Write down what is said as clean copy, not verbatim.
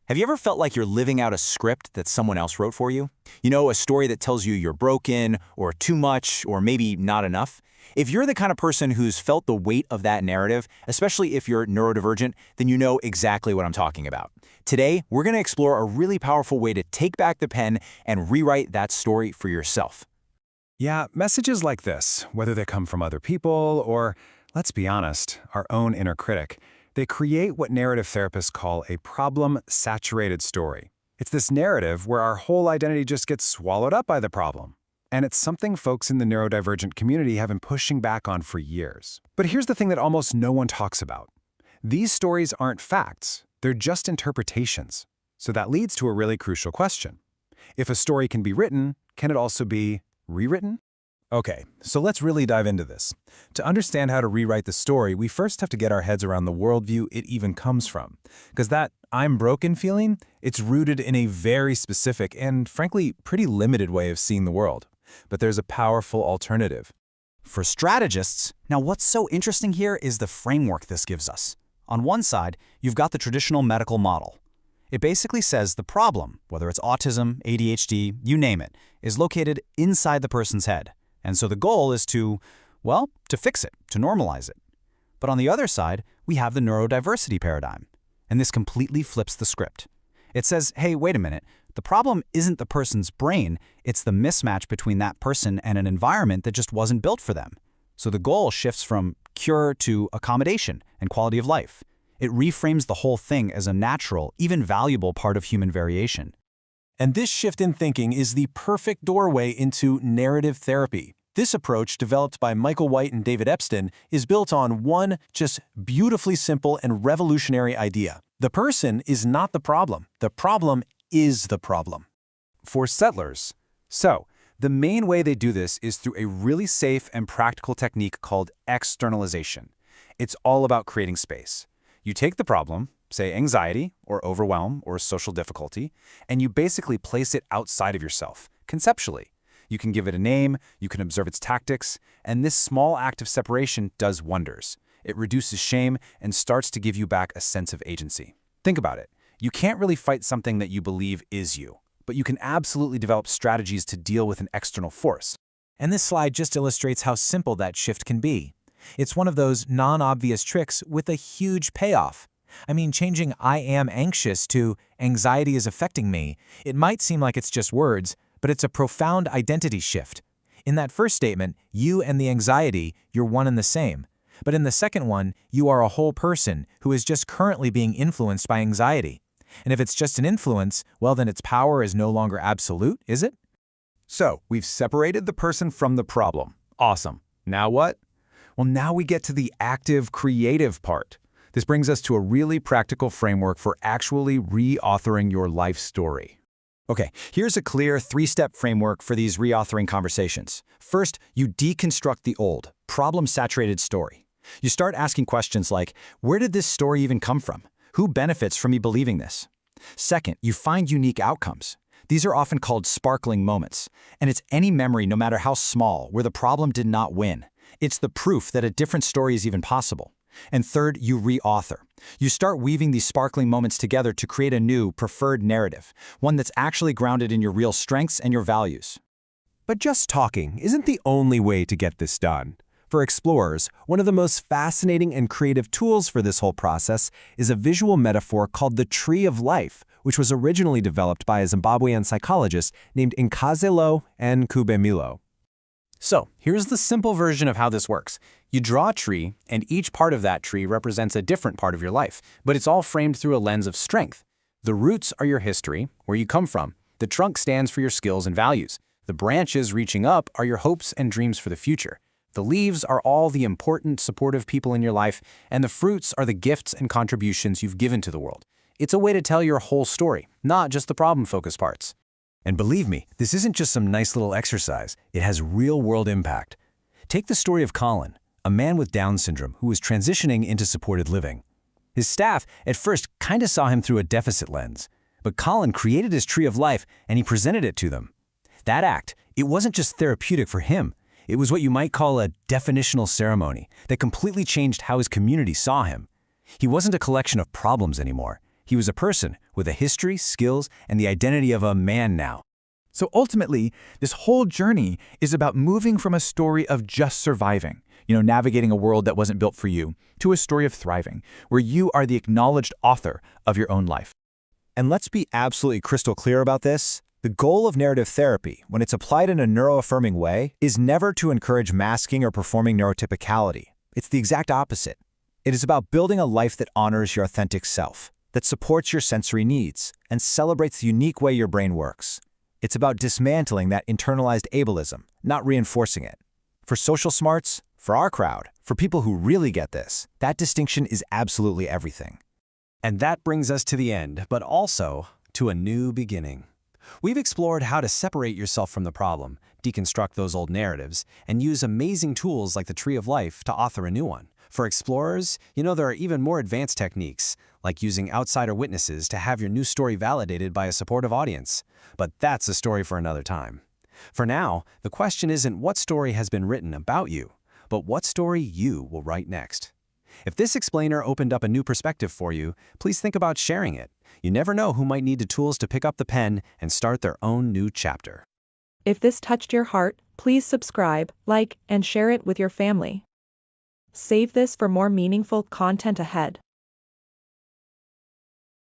Have you ever felt like you're living out a script that someone else wrote for you? You know, a story that tells you you're broken, or too much, or maybe not enough? If you're the kind of person who's felt the weight of that narrative, especially if you're neurodivergent, then you know exactly what I'm talking about. Today, we're going to explore a really powerful way to take back the pen and rewrite that story for yourself. Yeah, messages like this, whether they come from other people or, let's be honest, our own inner critic, they create what narrative therapists call a problem-saturated story. It's this narrative where our whole identity just gets swallowed up by the problem. And it's something folks in the neurodivergent community have been pushing back on for years. But here's the thing that almost no one talks about. These stories aren't facts, they're just interpretations. So that leads to a really crucial question. If a story can be written, can it also be rewritten? Okay, so let's really dive into this. To understand how to rewrite the story, we first have to get our heads around the worldview it even comes from. Because that "I'm broken" feeling, it's rooted in a very specific and, frankly, pretty limited way of seeing the world. But there's a powerful alternative. For strategists, now what's so interesting here is the framework this gives us. On one side, you've got the traditional medical model. It basically says the problem, whether it's autism, ADHD, you name it, is located inside the person's head. And so the goal is to fix it, to normalize it. But on the other side, we have the neurodiversity paradigm. And this completely flips the script. It says, hey, wait a minute, the problem isn't the person's brain, it's the mismatch between that person and an environment that just wasn't built for them. So the goal shifts from cure to accommodation and quality of life. It reframes the whole thing as a natural, even valuable part of human variation. And this shift in thinking is the perfect doorway into narrative therapy. This approach, developed by Michael White and David Epstein, is built on one just beautifully simple and revolutionary idea. The person is not the problem is the problem. For settlers. So, the main way they do this is through a really safe and practical technique called externalization. It's all about creating space. You take the problem, say anxiety or overwhelm or social difficulty, and you basically place it outside of yourself, conceptually. You can give it a name, you can observe its tactics, and this small act of separation does wonders. It reduces shame and starts to give you back a sense of agency. Think about it. You can't really fight something that you believe is you, but you can absolutely develop strategies to deal with an external force. And this slide just illustrates how simple that shift can be. It's one of those non-obvious tricks with a huge payoff. I mean, changing "I am anxious" to "anxiety is affecting me." It might seem like it's just words, but it's a profound identity shift. In that first statement, you and the anxiety, you're one and the same. But in the second one, you are a whole person who is just currently being influenced by anxiety. And if it's just an influence, well, then its power is no longer absolute, is it? So, we've separated the person from the problem. Awesome. Now what? Well, now we get to the active, creative part. This brings us to a really practical framework for actually reauthoring your life story. Okay, here's a clear three-step framework for these reauthoring conversations. First, you deconstruct the old, problem-saturated story. You start asking questions like, where did this story even come from? Who benefits from me believing this? Second, you find unique outcomes. These are often called sparkling moments, and it's any memory, no matter how small, where the problem did not win. It's the proof that a different story is even possible. And third, you reauthor. You start weaving these sparkling moments together to create a new, preferred narrative, one that's actually grounded in your real strengths and your values. But just talking isn't the only way to get this done. For explorers, one of the most fascinating and creative tools for this whole process is a visual metaphor called the Tree of Life, which was originally developed by a Zimbabwean psychologist named Nkazelo Nkubemilo. So, here's the simple version of how this works. You draw a tree, and each part of that tree represents a different part of your life, but it's all framed through a lens of strength. The roots are your history, where you come from. The trunk stands for your skills and values. The branches reaching up are your hopes and dreams for the future. The leaves are all the important, supportive people in your life, and the fruits are the gifts and contributions you've given to the world. It's a way to tell your whole story, not just the problem-focused parts. And believe me, this isn't just some nice little exercise. It has real-world impact. Take the story of Colin, a man with Down syndrome who was transitioning into supported living. His staff at first kind of saw him through a deficit lens, but Colin created his tree of life and he presented it to them. That act, it wasn't just therapeutic for him. It was what you might call a definitional ceremony that completely changed how his community saw him. He wasn't a collection of problems anymore. He was a person with a history, skills, and the identity of a man now. So ultimately, this whole journey is about moving from a story of just surviving, navigating a world that wasn't built for you, to a story of thriving, where you are the acknowledged author of your own life. And let's be absolutely crystal clear about this. The goal of narrative therapy, when it's applied in a neuroaffirming way, is never to encourage masking or performing neurotypicality. It's the exact opposite. It is about building a life that honors your authentic self, that supports your sensory needs, and celebrates the unique way your brain works. It's about dismantling that internalized ableism, not reinforcing it. For social smarts, for our crowd, for people who really get this, that distinction is absolutely everything. And that brings us to the end, but also to a new beginning. We've explored how to separate yourself from the problem, deconstruct those old narratives, and use amazing tools like the Tree of Life to author a new one. For explorers, there are even more advanced techniques, like using outsider witnesses to have your new story validated by a supportive audience. But that's a story for another time. For now, the question isn't what story has been written about you, but what story you will write next. If this explainer opened up a new perspective for you, please think about sharing it. You never know who might need the tools to pick up the pen and start their own new chapter. If this touched your heart, please subscribe, like, and share it with your family. Save this for more meaningful content ahead.